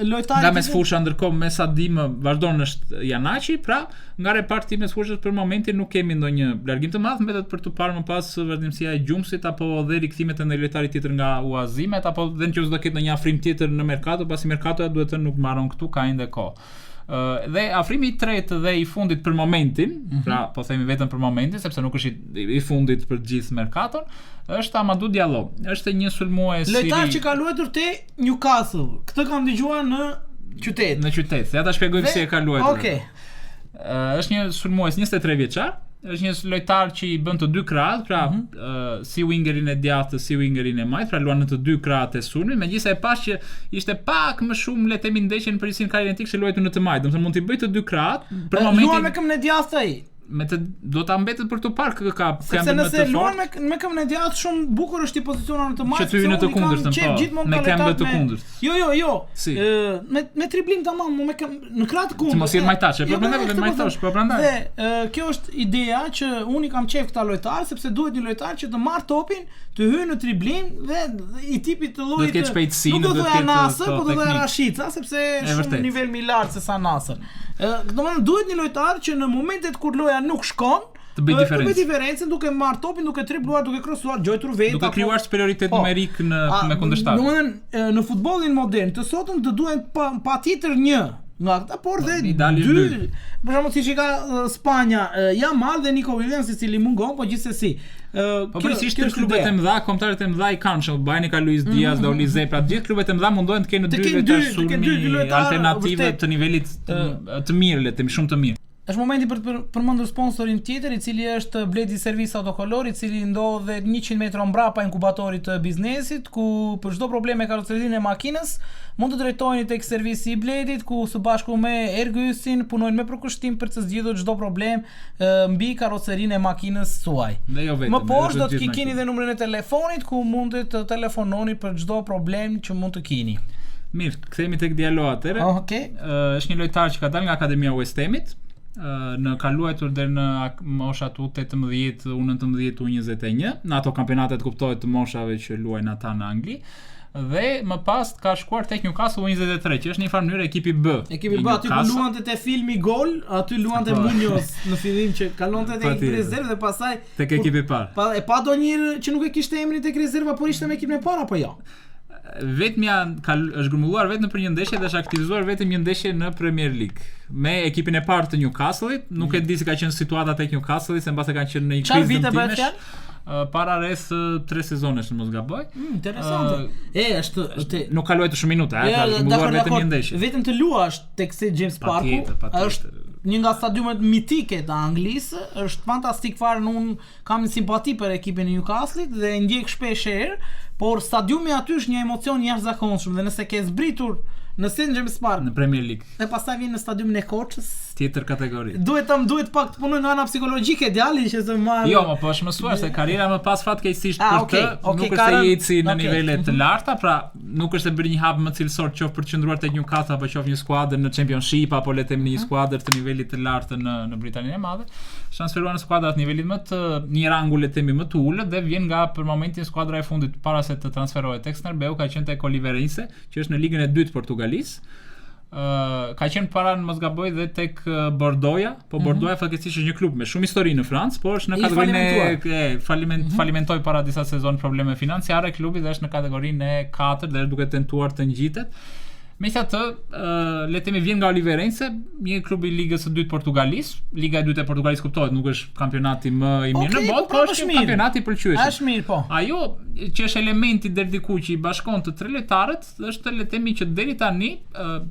lojtarët nga mesfusha ndërkohë me Sadim vazhdon është Janaçi, pra nga reparti mesfushës për momentin nuk kemi ndonjë largim të madh, mbetet për të parë më pas vazhdimësia e Gjumsit apo dhe rikthimet e ndonjë lojtari tjetër nga Uazimet apo dhe nëse do ketë ndonjë afrim tjetër në merkato, pasi merkatoja duhet të nuk mbaron këtu, ka ende kohë. Dhe afrimi i tretë dhe i fundit për momentin, pra po themi vetëm për momentin, sepse nuk është i fundit për gjithë merkaton, është Amadou Diallo. Është një sulmues lojtar që ka luajtur te Newcastle. Këtë kam dëgjuar në qytet. Në qytet. Ja ta shpjegoj pse e ka luajtur. Okej. Është një sulmues 23 vjeçar. Është një lojtar që i bën të dy krahat, pra si wingerin e djathtë, si wingerin e majt, pra luan në të dy krahat e sulmit, megjithëse e pash që ishte pak më shumë le të themi ndeshjen në përgjithësinë karrierën e tij që luajtur në të majt, domethënë mund t'i bëj të dy krahat, për momentin luan me këmbën e djathtë ai. Me të do ta mbetet për të parë kë ka sepse nëse luan me këmbën e djathtë shumë bukur është i pozicionuar në të majt, që ty në të kundërt, me këmbë të kundërt. Jo. Si. Me triblim tamam, në krah të kundërt. Mos i majtash, po prandaj majtosh, po prandaj. Dhe kjo është ideja që unë kam qejf këta lojtar, sepse duhet një lojtar që të marr topin, të hyjë në triblim dhe i tipit të llojit. Do të ketë shpejtësinë, do të ketë Nasër, po do të Rashica, sepse është shumë nivel më i lartë se sa Nasër. Domethënë duhet një lojtar që në momentet kur loja nuk shkon, të bëj diferencën duke marr topin, duke tripluar, duke crossuar, gjojtur vetë, duke krijuar superioritet numerik me kundërshtar. Domethënë në futbollin modern të sotëm të duhen patjetër një nga këta, por dhe dy. Për shembull siç ka Spanja, Yamal dhe Nico Williams, i cili mungon, po gjithsesi. Po përgjithsisht të klubet e mëdha, kombëtarët e mëdha i kanë shumë, bajnë ka Luis Diaz dhe Olise, pra gjithë klubet e mëdha mundohen të kenë dy lojtarë sulmi alternative të nivelit të mirë, le të themi shumë të mirë. Është momenti për të përmendur sponsorin tjetër, i cili është Bledi Service Autocolor, i cili ndodhet 100 metra mbrapa inkubatorit të biznesit, ku për çdo problem me karrocerinë e makinës mund të drejtoheni tek servisi i Bledit, ku së bashku me Ergysin punojnë me përkushtim për të zgjidhur çdo problem mbi karrocerinë e makinës suaj. Më poshtë do të keni dhe numrin e telefonit ku mund të telefononi për çdo problem që mund të keni. Mirë, kthehemi tek Diallo atëre. Okej. Është një lojtar që ka dalë nga Akademia West Hamit, në ka luajtur deri në moshat U18, U19, U21, në ato kampionatet kuptohet të moshave që luajnë ata në Angli. Dhe më pas ka shkuar tek Newcastle U23, që është një farë mënyrë ekipi B. Ekipi B aty ku luante te filmi Gol, aty luante Munoz në fillim që kalonte tek rezervë dhe pastaj tek ekipi i parë. E pa donjë që nuk e kishte emrin tek rezerva, por ishte me ekipin e parë apo jo? Vetmja është grumbulluar vetëm për një ndeshje dhe është aktivizuar vetëm një ndeshje në Premier League me ekipin e parë të Newcastle-it. Nuk e di si ka qenë situata tek Newcastle-i, se mbase kanë qenë në një krizë ndërtimesh. Para rreth 3 sezonesh, mos gaboj. Interesante. Është nuk ka luajtur shumë minuta, ka grumbulluar vetëm një ndeshje. Vetëm të luash tek St James Parku. Është një nga stadiumet mitike të Anglisë, është fantastik fare, unë kam një simpati për ekipin e Newcastle-it dhe ndjek shpesh herë, por stadiumi aty është një emocion jashtëzakonshëm dhe nëse ke zbritur në St James Park në Premier League dhe pastaj vjen në stadiumin e Korçës, tjetër kategori. Duhet pak të punoj në ana psikologjike djali që të marr. Jo, po është mësuar se karriera më pas fatkeqësisht për të, nuk është se eci në nivele të larta, pra nuk është se bëri një hap më cilësor qoftë për të qëndruar tek Newcastle apo qoftë një skuadër në Championship apo le të themi një skuadër të nivelit të lartë në Britaninë e Madhe. Transferuar në skuadra të nivelit më të një rangu le të themi më të ulët dhe vjen nga për momentin skuadra e fundit para se të transferohet tek Snerbeu, ka qenë tek Oliveirense, që është në ligën e dytë portugalisë. Ka qenë para në mos gaboj dhe tek Bordeaux, po Bordeaux faktikisht është një klub me shumë histori në Francë, por është në kategorinë falimentoi para disa sezon probleme financiare klubi dhe është në kategorinë e 4 dhe është duke tentuar të ngjitet. Megjithatë, le të themi vjen nga Oliveirense, një klub i ligës së dytë portugalisë. Liga e dytë e Portugalisë kuptohet, nuk është kampionati më i mirë në botë, por është kampionati i pëlqyeshëm. Është mirë, po. Ajo që është elementi deri diku që i bashkon të tre lojtarët, është le të themi që deri tani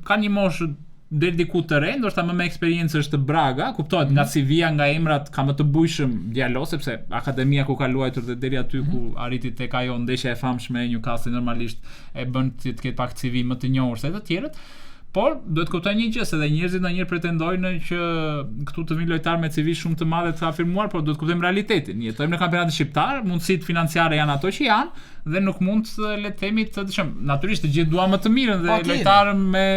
kanë një moshë deri diku të re, ndoshta më me eksperiencë është Braga, kuptohet nga CV-ja, nga emrat ka më të bujshëm Diallo, sepse akademia ku ka luajtur dhe deri aty ku arriti tek ajo ndeshja e famshme e Newcastle normalisht e bën të ketë pak CV më të njohur se të tjerët. Por duhet të kuptoj një gjë, se dhe njerëzit ndonjëherë pretendojnë që këtu të vinë lojtar me CV shumë të madhe të afirmuar, por duhet të kuptojmë realitetin. Jetojmë në kampionatin shqiptar, mundësitë financiare janë ato që janë dhe nuk mund le të themi të natyrisht të gjithë duam më të mirën dhe lojtarë me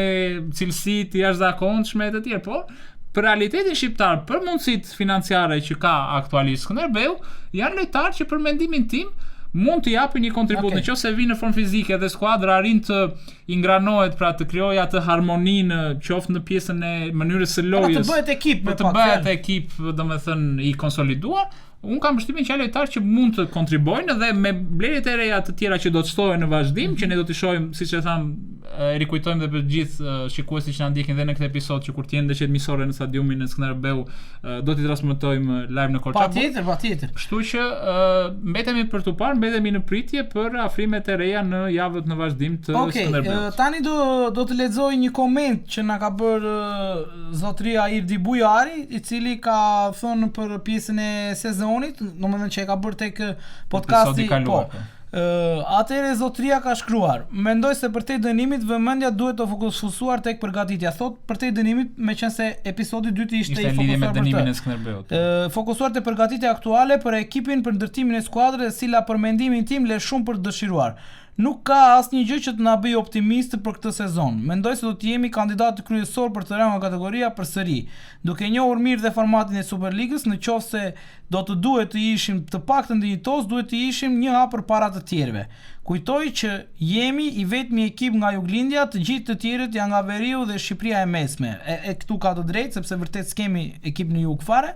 cilësi të jashtëzakonshme e të tjerë, por për realitetin shqiptar, për mundësitë financiare që ka aktualisht Skënderbeu, janë lojtarë që për mendimin tim mund të japin një kontribut nëse vinë në formë fizike dhe skuadra arrin të ingranohet, pra të krijojë atë harmoninë qoftë në pjesën e mënyrës së lojës. Të bëhet ekip, të bëhet ekip, domethënë i konsoliduar. Unë kam përshtypjen që janë lojtarë që mund të kontribojnë dhe me blerjet e reja të tjera që do të shtohen në vazhdim, që ne do t'i shohim, siç e tham, rikujtojmë dhe për gjithë shikuesit që na ndjekin dhe në këtë episod, që kur të jenë ndeshjet miqësore në stadiumin e Skënderbeu, do t'i transmetojmë live në Kolçap. Patjetër. Kështu që mbetemi për tu parë, mbetemi në pritje për afrimet e reja në javët në vazhdim të Skënderbeut. Tani do të lexoj një koment që na ka bërë zotria Irdi Bujari, i cili ka thënë për pjesën e sezonit, domethënë që e ka bërë tek podcasti, po. Atëherë zotria ka shkruar: "Mendoj se për te dënimit vëmendja duhet të fokusuar tek përgatitja." Thot për te dënimit, meqense episodi i dytë ishte i fokusuar me dënimin e Skënderbeut. Fokusuar te përgatitja aktuale për ekipin, për ndërtimin e skuadrës, e cila për mendimin tim le shumë për të dëshiruar. Nuk ka asnjë gjë që të na bëjë optimistë për këtë sezon. Mendoj se do të jemi kandidat kryesor për të rënë nga kategoria përsëri. Duke njohur mirë dhe formatin e Superligës, në qoftë se do të duhet të ishim të paktën dinjitos, duhet të ishim një hap përpara të tjerëve. Kujtoj që jemi i vetmi ekip nga Juglindja, të gjithë të tjerët janë nga Veriu dhe Shqipëria e Mesme. Këtu ka të drejtë, sepse vërtet s'kemi ekip në jug fare.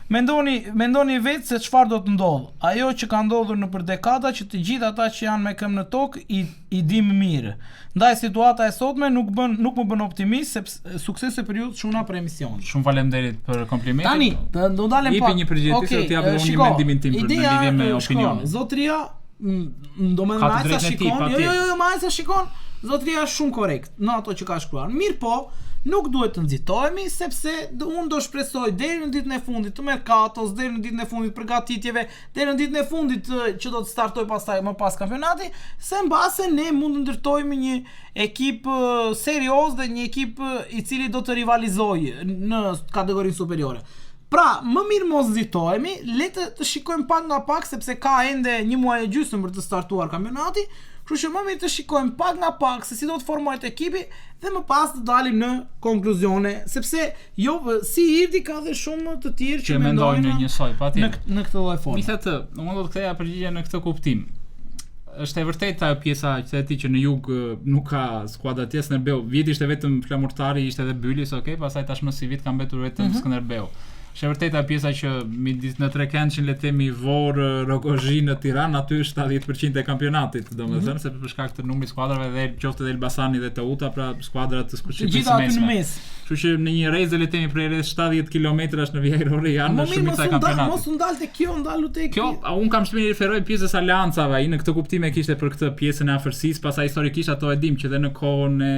Mendoni vetë se çfarë do të ndodh. Ajo që ka ndodhur nëpër dekada, që të gjithë ata që janë me këmbë në tokë i dim mirë. Ndaj situata e sotme nuk më bën optimist, sepse suksese për ju çuna për emision. Shumë faleminderit për komplimentin. Tani, do dalem pa. Jepi një përgjigje se ti japë një mendimin tim për lidhje me opinionin. Zotria domethënë Majsa shikon, jo, Majsa shikon, zotria është shumë korrekt në ato që ka shkruar. Mirë po, nuk duhet të nxitohemi sepse unë do shpresoj deri në ditën e fundit të merkatos, deri në ditën e fundit të përgatitjeve, deri në ditën e fundit që do të startoj pastaj më pas kampionati, se mbase ne mund të ndërtojmë një ekip serioz dhe një ekip i cili do të rivalizojë në kategorinë superiore. Pra, më mirë mos nxitohemi, le të shikojmë pak nga pak sepse ka ende 1 muaj e gjysmë për të startuar kampionati. Kështu që më mirë të shikojmë pak nga pak se si do të formohet ekipi dhe më pas të dalim në konkluzione, sepse si Irdi ka dhe shumë të tjerë që mendojnë njësoj, patjetër. Në këtë lloj forme. Mi thëtë, unë do të ktheja përgjigje në këtë kuptim. Është e vërtetë ajo pjesa që theti që në jug nuk ka skuadra të Skënderbeu. Vjet ishte vetëm Flamurtari, ishte edhe Bylis, pastaj tashmë si vit ka mbetur vetëm Skënderbeu. Është e vërtetë ajo pjesa që midis në trekëndshin le të themi Vor, Rogozhi në Tiranë, aty është 70% e kampionatit, domethënë se për shkak të numrit skuadrave dhe qoftë edhe Elbasani dhe Teuta, pra skuadrat të Shqipërisë së Mesme. Kështu që në një rrezë le të themi prej rreth 70 kilometrash në vijajrore janë në shumica e kampionatit. Mos u ndalte kjo, ndalu te kjo. Un kam shpinë referoj pjesës aleancave, ai në këtë kuptim e kishte për këtë pjesën e afërsisë, pastaj historikisht ato e dim që dhe në kohën e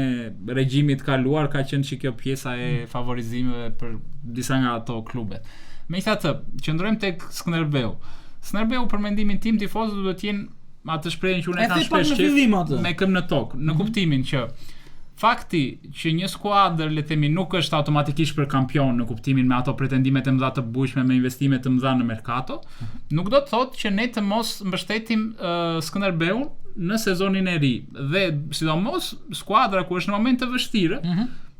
regjimit kaluar ka qenë që kjo pjesa e favorizimeve për disa nga ato klubet. Megjithatë, qëndrojmë tek Skënderbeu. Skënderbeu për mendimin tim tifozët duhet të jenë atë shprehjen që unë kam shpesh me këmbë në tokë, në kuptimin që fakti që një skuadër le të themi nuk është automatikisht për kampion në kuptimin me ato pretendimet e mëdha të bujshme me investime të mëdha në merkato, nuk do të thotë që ne të mos mbështetim Skënderbeun në sezonin e ri dhe sidomos skuadra ku është në moment të vështirë.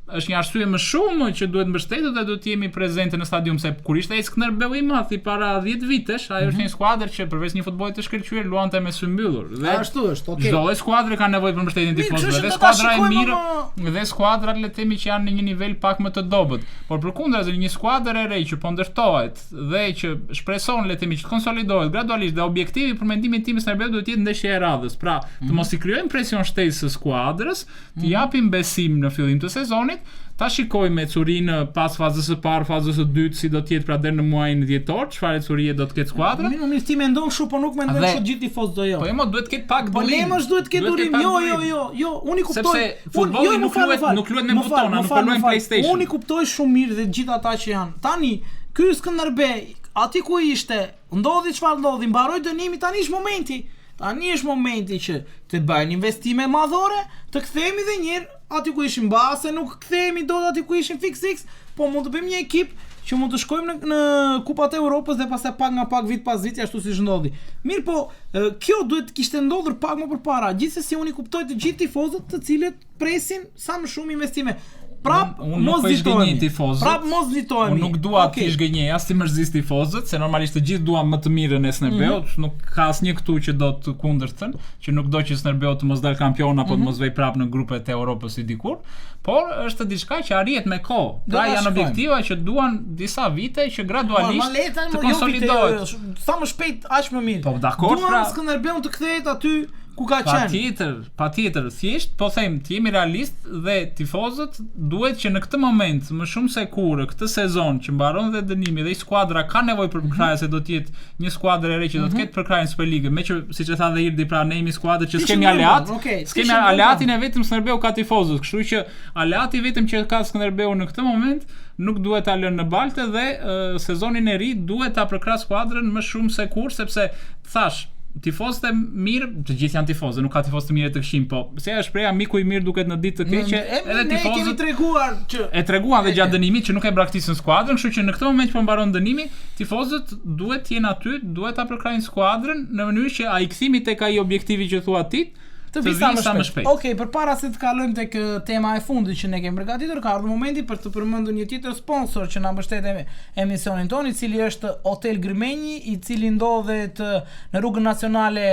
Është një arsye më shumë që duhet mbështetet dhe duhet të jemi prezente në stadium, se kur ishte ai Skënderbeu i madh para 10 vitesh, ajo është një skuadër që përveç një futbolli të shkëlqyer luante me sy mbyllur. Dhe ashtu është, okay. Çdo skuadër ka nevojë për mbështetjen e tifozëve, dhe skuadra e mirë, dhe skuadra le të themi që janë në një nivel pak më të dobët. Por përkundrazi një skuadër e re që po ndërtohet dhe që shpreson le të themi që të konsolidohet gradualisht dhe objektivi për mendimin tim Skënderbeu duhet të jetë ndeshja e radhës. Pra, të mos i krijojmë presion shtesë së skuadrës, të japim besim në fillim të sezonit. Ta shikojmë me Curinë pas fazës së parë, fazës së dytë si do të jetë pra deri në muajin dhjetor, çfarë curie do të ketë skuadra. Mirë, ti mendon kështu, po nuk mendon se gjithë tifozët do jo. Po jo, duhet të ketë pak durim. Po duhet të ketë durim. Jo, unë i kuptoj. Sepse futbolli nuk luhet me butona, nuk luhet PlayStation. Unë i kuptoj shumë mirë dhe gjithë ata që janë. Tani, ky Skënderbeu, aty ku ishte, ndodhi çfarë ndodhi, mbaroi dënimi, tani është momenti. Tani është momenti që të bëjnë investime madhore, të kthehemi edhe një herë aty ku ishim, mbase nuk kthehemi dot aty ku ishim fix, po mund të bëjmë një ekip që mund të shkojmë në Kupat e Europës dhe pastaj pak nga pak vit pas viti ashtu siç ndodhi. Mirë, po kjo duhet të kishte ndodhur pak më përpara. Gjithsesi unë i kuptoj të gjithë tifozët të cilët presin sa më shumë investime. Prap mos zgjidhni tifozët. Prap mos zgjidhni. Unë nuk dua të zgjënjej as ti mërzis tifozët, se normalisht të gjithë duan më të mirën e Skënderbeut, nuk ka asnjë këtu që do të kundërtën, që nuk do që Skënderbeu të mos dal kampion apo të mos vej prap në grupet e Europës si dikur, por është diçka që arrihet me kohë. Pra janë objektiva që duan disa vite që gradualisht të konsolidohet. Sa më shpejt aq më mirë. Po dakord, pra Skënderbeu të kthehet aty ku ka qenë. Patjetër, thjesht po them, të jemi realist dhe tifozët duhet që në këtë moment, më shumë se kur, këtë sezon që mbaron dhe dënimi dhe skuadra ka nevojë për përkrahje, se do të jetë një skuadër e re që do të ketë përkrahje në Superligë, me që siç e tha dhe Irdi, pra ne jemi skuadër që s'kemi aleat, s'kemi aleatin e vetëm Skënderbeu ka tifozët, kështu që aleati vetëm që ka Skënderbeu në këtë moment nuk duhet ta lënë në balte dhe sezonin e ri duhet ta përkrah skuadrën më shumë se kur, sepse thash tifozët e mirë, të gjithë janë tifozë, nuk ka tifozë të mirë të këshim, po se ajo shpreha miku i mirë duket në ditë të keqe, edhe tifozët ne kemi treguar që e treguan dhe gjatë dënimit që nuk e braktisën skuadrën, kështu që në këtë moment që po mbaron dënimi, tifozët duhet të jenë aty, duhet ta përkrahin skuadrën në mënyrë që ai kthimi tek ai objektivi që thua ti të vi sa më shpejt. Okej, përpara se të kalojmë tek tema e fundit që ne kemi përgatitur, ka ardhur momenti për të përmendur një tjetër sponsor që na mbështet emisionin tonë, i cili është Hotel Gërmenji, i cili ndodhet në rrugën nacionale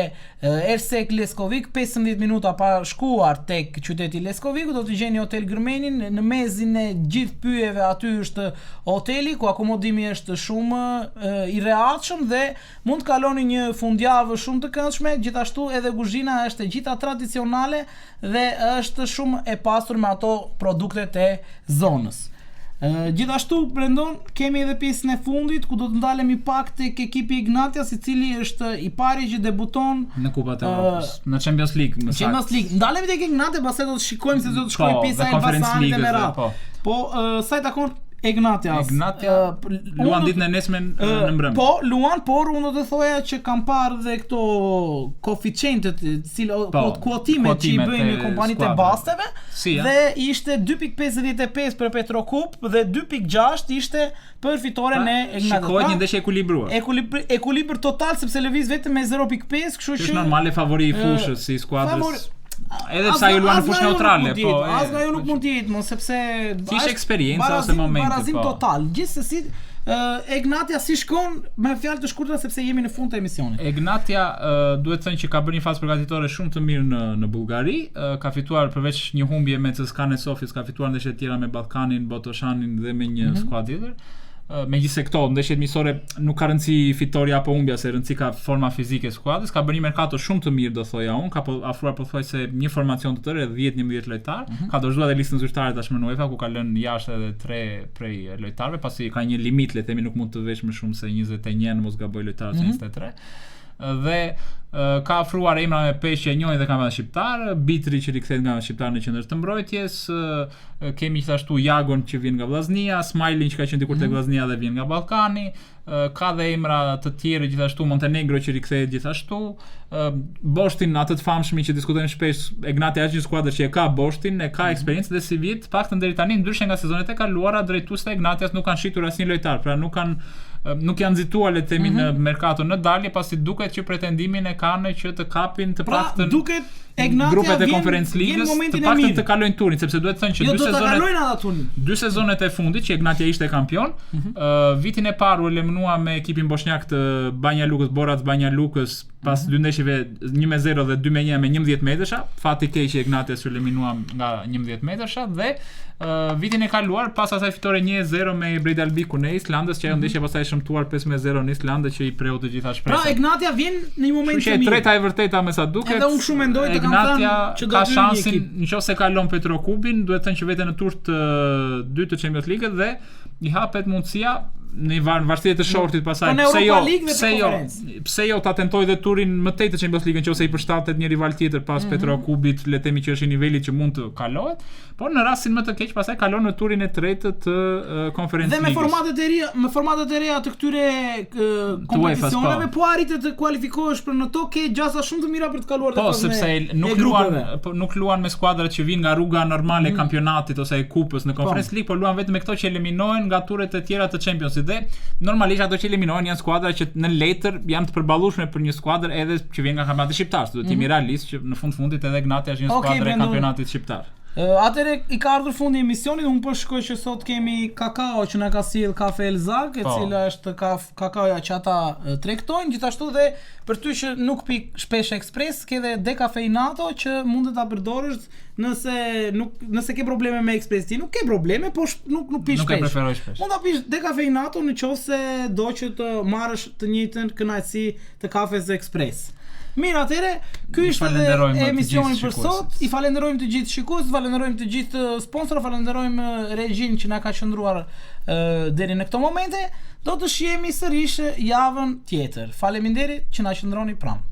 Ersek Leskovik, 15 minuta pa shkuar tek qyteti Leskoviku, do të gjeni Hotel Gërmenjin, në mezin e gjithë pyjeve aty është hoteli, ku akomodimi është shumë i rehatshëm dhe mund të kaloni një fundjavë shumë të këndshme, gjithashtu edhe kuzhina është e gjitha tradicionale dhe është shumë e pasur me ato produktet e zonës. Gjithashtu Brendon kemi edhe pjesën e fundit ku do të ndalemi pak tek ekipi Ignatias, i cili është i pari që debuton në Kupat e Evropës, në Champions League, më saktë. Champions League. Ndalemi tek Ignatia, pastaj do të shikojmë se do të shkojë pjesa e Elbasanit dhe Merat. Po sa i takon Ignatia luan ditën e nesme në mbrëmje. Po, luan, por unë do të thoja që kam parë dhe këto koeficientet, kuotimet që i bëjnë kompanitë e basteve, dhe ishte 2.55 për Petrokup dhe 2.6 ishte për fitoren e Ignatia. Shikohet një ndeshje ekuilibruar. Ekuilibër total sepse lëviz vetëm me 0.5, kështu që është normale favori i fushës si skuadrës. Edhe pse ajo luan në fushë neutrale, po. As nga ajo nuk mund të jetë, sepse ishte eksperiencë ose momenti. Barazim total. Gjithsesi Ignatia si shkon me fjalë të shkurtra sepse jemi në fund të emisionit. Ignatia duhet të thënë që ka bërë një fazë përgatitore shumë të mirë në Bullgari, ka fituar përveç një humbje me CSKA Sofis, ka fituar ndeshje të tjera me Ballkanin, Botoshanin dhe me një skuadër tjetër. Megjithëse këto ndeshjet miqësore nuk ka rëndësi fitoria apo humbja, se rëndësi ka forma fizike e skuadrës, ka bërë një merkato shumë të mirë, do thoja unë, ka afruar pothuajse një formacion të tërë, 10-11 lojtar, ka dorëzuar edhe listën zyrtare tashmë në UEFA, ku ka lënë jashtë edhe 3 prej lojtarëve, pasi ka një limit, le të themi, nuk mund të vesh më shumë se 21, mos gaboj lojtarë që 23. Dhe ka afruar emra me peshje e njohin dhe kampionat shqiptar, Bitri që rikthehet nga shqiptar në qendër të mbrojtjes, kemi gjithashtu Jagon që vjen nga Vllaznia, Smajlin që ka qenë dikur tek Vllaznia dhe vjen nga Ballkani, ka dhe emra të tjerë gjithashtu, Montenegro që rikthehet gjithashtu, Boshtin atë të famshëm që diskutojmë shpesh, Ignatia është një skuadër që e ka Boshtin, e ka eksperiencë dhe si vit, paktën deri tani ndryshe nga sezonet e kaluara, drejtuesit e Ignatias nuk kanë shitur asnjë lojtar, pra nuk janë nxituar le të themi në merkato në dalje, pasi duket që pretendimin e kanë që të kapin të paktën grupet e Conference Ligës, të paktën të kalojnë turnin, sepse duhet të thënë që dy sezonet e fundit që Ignatia ishte kampion, vitin e parë u eliminua me ekipin bosnjak të Banja Lukës, Borac Banja Lukës, pas dy ndeshjeve 1-0 dhe 2-1 me 11 metërsha, fati keq që Ignatia u eliminua nga 11 metërsha dhe vitin e kaluar pas asaj fitore 1-0 me Breidalbiku në Islandës, që ajo ndeshje pastaj shëmtuar 5-0 në Islandë që i preu të gjitha shpresat. Pra Ignatia vjen në një moment të mirë. Është treta e vërteta me sa duket. Edhe unë shumë mendoj të kam thënë që do ka shansin, nëse kalon Petrokupin, duhet të thënë që veten në tur të dytë të Champions League dhe i hapet mundësia në varësi të shortit pasaj, pse jo ta tentoj dhe turin më tej të Champions League nëse i përshtatet një rival tjetër pas Petrokubit, le të themi që është i nivelit që mund të kalohet, por në rastin më të keq pasaj kalon në turin e tretë të Conference League. Dhe me formatet e reja të këtyre kompeticioneve po arritet të kualifikohesh për në to, ke gjasa shumë të mira për të kaluar po, sepse nuk luan me skuadrat që vinë nga rruga normale e kampionatit ose e kupës në Conference League, por luan vetëm me këto që eliminohen nga turet e tjera të Champions dhe normalisht ato që eliminohen janë skuadra që në letër janë të përballueshme për një skuadër edhe që vjen nga kampionati shqiptar. Do të jemi realist që në fundit edhe Ignatia është një skuadër e kampionatit shqiptar. Atëre i ka ardhur fundi i emisionit, unë po shkoj që sot kemi kakao që na ka sill Kafe Elzak, e cila është kakaoja që ata tregtojnë, gjithashtu dhe për ty që nuk pi shpesh ekspres, ke edhe dekafeinato që mund të ta përdorësh nëse ke probleme me ekspres ti, nuk ke probleme, po nuk pi shpesh. Nuk e preferoj shpesh. Mund ta pish dekafeinato nëse do që të marrësh të njëjtën kënaqësi të kafes ekspres. Mirë, atëre, ky ishte edhe emisioni për sot. I falenderojmë të gjithë shikuesit, falenderojmë të gjithë sponsorët, falenderojmë regjin që na ka qendruar deri në këto momente. Do të shihemi sërish javën tjetër. Faleminderit që na qendroni pranë.